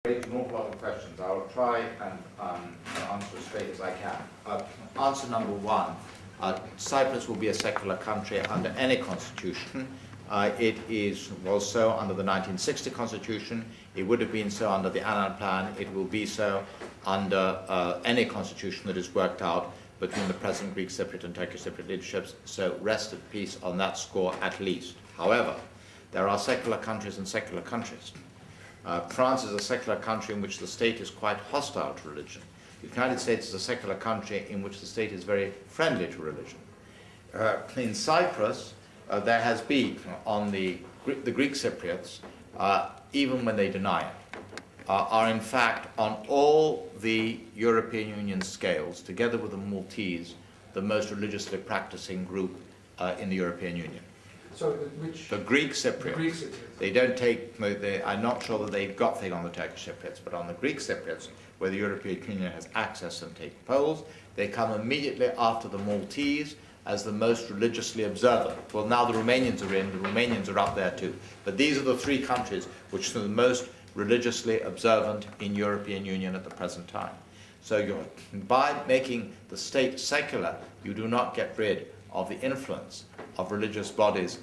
Raised an awful lot of questions. I will try and answer as straight as I can. Answer number one, Cyprus will be a secular country under any constitution. It was so under the 1960 constitution. It would have been so under the Annan Plan. It will be so under any constitution that is worked out between the present Greek Cypriot and Turkish Cypriot leaderships. So rest at peace on that score at least. However, there are secular countries and secular countries. France is a secular country in which the state is quite hostile to religion. The United States is a secular country in which the state is very friendly to religion. In Cyprus, there has been, on the Greek Cypriots, even when they deny it, are in fact on all the European Union scales, together with the Maltese, the most religiously practicing group in the European Union. So which? The Greek Cypriots. The Greek Cypriots. They don't take, I'm not sure that they've got things on the Turkish Cypriots, but on the Greek Cypriots, where the European Union has access and take polls, they come immediately after the Maltese as the most religiously observant. Well, now the Romanians are in, the Romanians are up there too. But these are the three countries which are the most religiously observant in European Union at the present time. So by making the state secular, you do not get rid of the influence of religious bodies,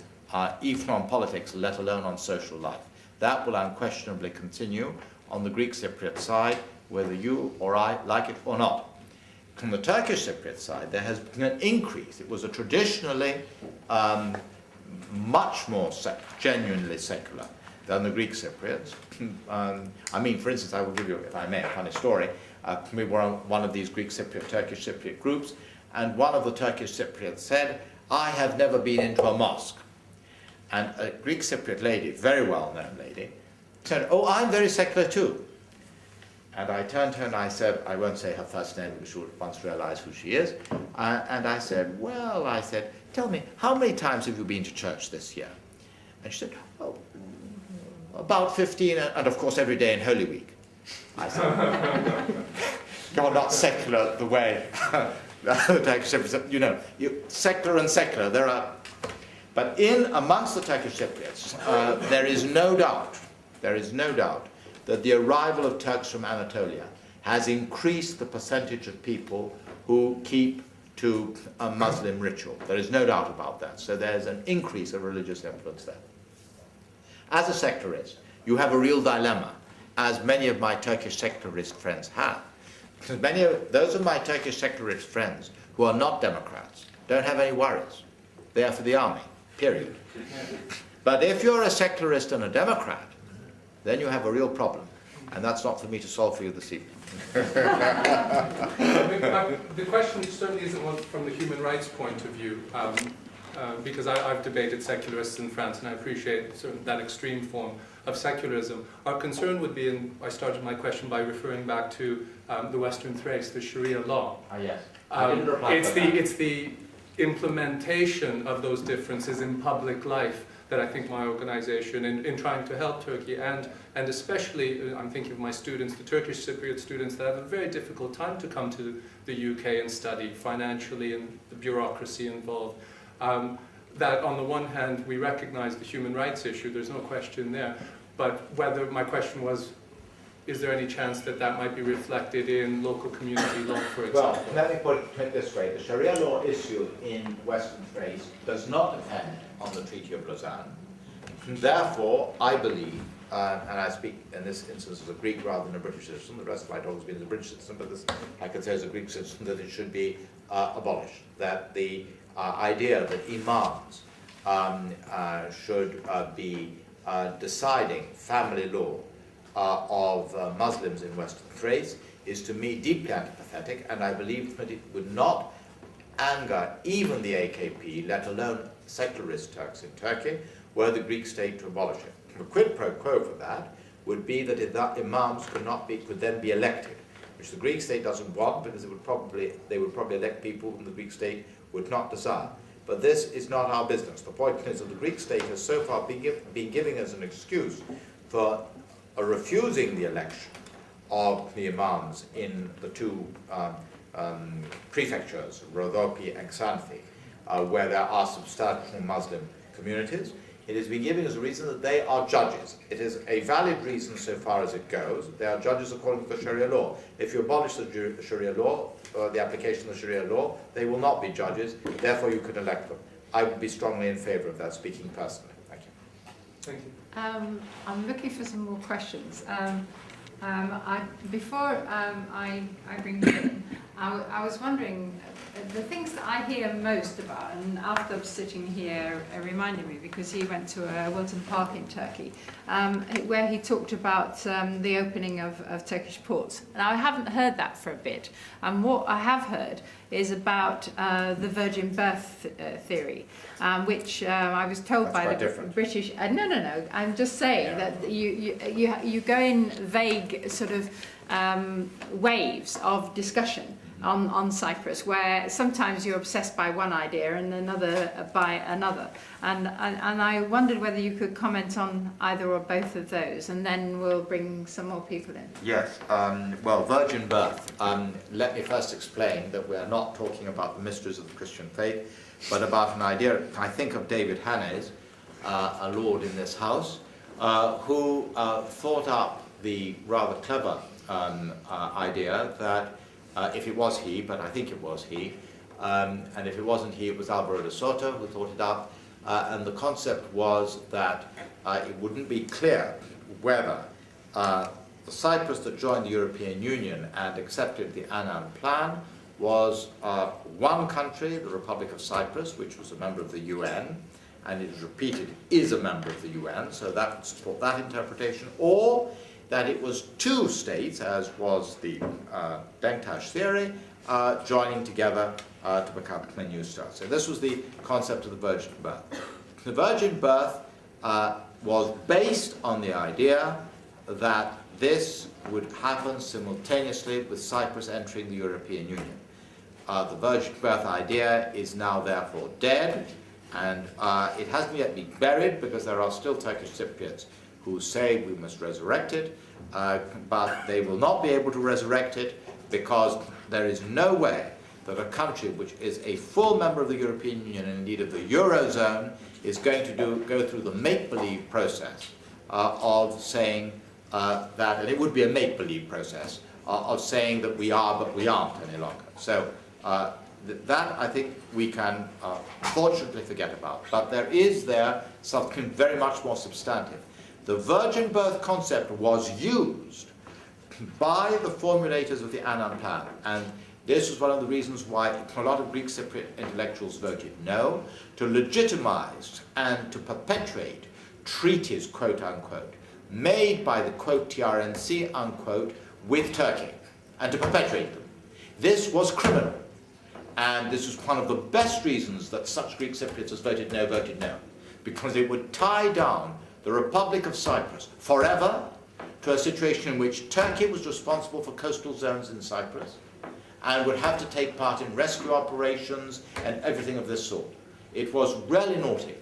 even on politics, let alone on social life. That will unquestionably continue on the Greek Cypriot side, whether you or I like it or not. On the Turkish Cypriot side, there has been an increase. It was a traditionally much more genuinely secular than the Greek Cypriots. I mean, for instance, I will give you, if I may, a funny story. We were on one of these Greek Cypriot, Turkish Cypriot groups, and one of the Turkish Cypriots said, "I have never been into a mosque." And a Greek Cypriot lady, very well-known lady, said, "Oh, I'm very secular too." And I turned to her and I said, I won't say her first name because she'll once realize who she is, and I said, "Well," I said, "tell me, how many times have you been to church this year?" And she said, "Oh, about 15, and of course every day in Holy Week." I said, "You're not secular the way the Turkish Cypriots, you know, secular and secular, there are." But amongst the Turkish Cypriots, there is no doubt that the arrival of Turks from Anatolia has increased the percentage of people who keep to a Muslim ritual. There is no doubt about that. So there's an increase of religious influence there. As a secularist, you have a real dilemma, as many of my Turkish secularist friends have. Because those of my Turkish secularist friends who are not Democrats don't have any worries. They are for the army, period. But if you're a secularist and a Democrat, then you have a real problem. And that's not for me to solve for you this evening. The question certainly isn't one from the human rights point of view, because I've debated secularists in France, and I appreciate sort of that extreme form of secularism. Our concern would be, and I started my question by referring back to the Western Thrace, the Sharia law. Yes. It's the implementation of those differences in public life that I think my organization, in trying to help Turkey, and especially, I'm thinking of my students, the Turkish Cypriot students that have a very difficult time to come to the UK and study financially and the bureaucracy involved. That on the one hand, we recognize the human rights issue, there's no question there, but whether, my question was, is there any chance that that might be reflected in local community law, for example? Well, let me put it this way. The Sharia law issue in Western Thrace does not depend on the Treaty of Lausanne. Therefore, I believe, and I speak in this instance as a Greek rather than a British citizen, the rest of my talk has been as a British citizen, but this I can say as a Greek citizen, that it should be abolished. That the idea that imams should be deciding family law of Muslims in Western Thrace is to me deeply antipathetic, and I believe that it would not anger even the AKP, let alone secularist Turks in Turkey, were the Greek state to abolish it. The quid pro quo for that would be that imams could then be elected, which the Greek state doesn't want, because they would probably elect people whom the Greek state would not desire. But this is not our business. The point is that the Greek state has so far been giving us an excuse for refusing the election of the imams in the two prefectures, Rodopi and Xanthi, where there are substantial Muslim communities. It has been given as a reason that they are judges. It is a valid reason so far as it goes. They are judges according to the Sharia law. If you abolish the Sharia law, or the application of the Sharia law, they will not be judges, therefore you could elect them. I would be strongly in favour of that, speaking personally. Thank you. Thank you. I'm looking for some more questions. Before I bring you in, I was wondering, the things that I hear most about, and Alfred's sitting here reminded me because he went to Wilton Park in Turkey, where he talked about the opening of Turkish ports. Now, I haven't heard that for a bit, and what I have heard is about the virgin birth theory, which I was told by the British. No. I'm just saying that you go in vague sort of waves of discussion on Cyprus, where sometimes you're obsessed by one idea and another by another. And I wondered whether you could comment on either or both of those, and then we'll bring some more people in. Yes, well, virgin birth. Let me first explain that we are not talking about the mysteries of the Christian faith, but about an idea, I think, of David Hannes, a lord in this house, who thought up the rather clever idea that if it was he, but I think it was he, and if it wasn't he, it was Alvaro de Soto who thought it up, and the concept was that it wouldn't be clear whether the Cyprus that joined the European Union and accepted the Annan Plan was one country, the Republic of Cyprus, which was a member of the UN, and it is repeated, is a member of the UN, so that would support that interpretation, or that it was two states, as was the Denktash theory, joining together to become a new state. So this was the concept of the virgin birth. The virgin birth was based on the idea that this would happen simultaneously with Cyprus entering the European Union. The virgin birth idea is now therefore dead, and it hasn't yet been buried because there are still Turkish Cypriots who say we must resurrect it, but they will not be able to resurrect it because there is no way that a country which is a full member of the European Union and indeed of the Eurozone is going to go through the make-believe process of saying that, and it would be a make-believe process, of saying that we are but we aren't any longer. So that I think we can fortunately forget about. But there is something very much more substantive. The virgin birth concept was used by the formulators of the Annan Plan, and this was one of the reasons why a lot of Greek Cypriot intellectuals voted no, to legitimize and to perpetuate treaties, quote unquote, made by the quote TRNC unquote with Turkey, and to perpetuate them. This was criminal, and this was one of the best reasons that such Greek Cypriots as voted no, because it would tie down the Republic of Cyprus forever to a situation in which Turkey was responsible for coastal zones in Cyprus and would have to take part in rescue operations and everything of this sort. It was really naughty.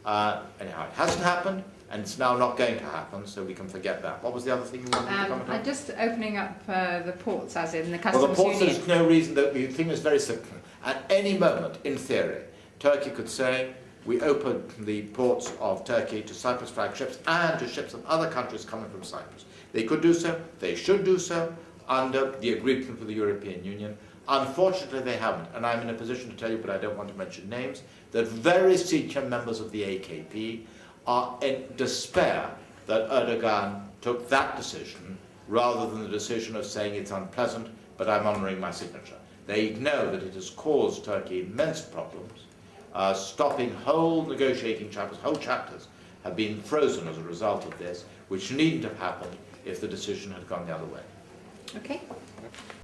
Anyhow, it hasn't happened, and it's now not going to happen, so we can forget that. What was the other thing you wanted to comment on? Just opening up the ports, as in the customs union. Well, the ports, union. there's no reason that the thing is very simple. At any moment, in theory, Turkey could say, we open the ports of Turkey to Cyprus flag ships and to ships of other countries coming from Cyprus. They could do so, they should do so, under the agreement with the European Union. Unfortunately, they haven't, and I'm in a position to tell you, but I don't want to mention names, that very senior members of the AKP are in despair that Erdogan took that decision rather than the decision of saying it's unpleasant, but I'm honouring my signature. They know that it has caused Turkey immense problems. Stopping whole negotiating chapters, whole chapters have been frozen as a result of this, which needn't have happened if the decision had gone the other way. Okay.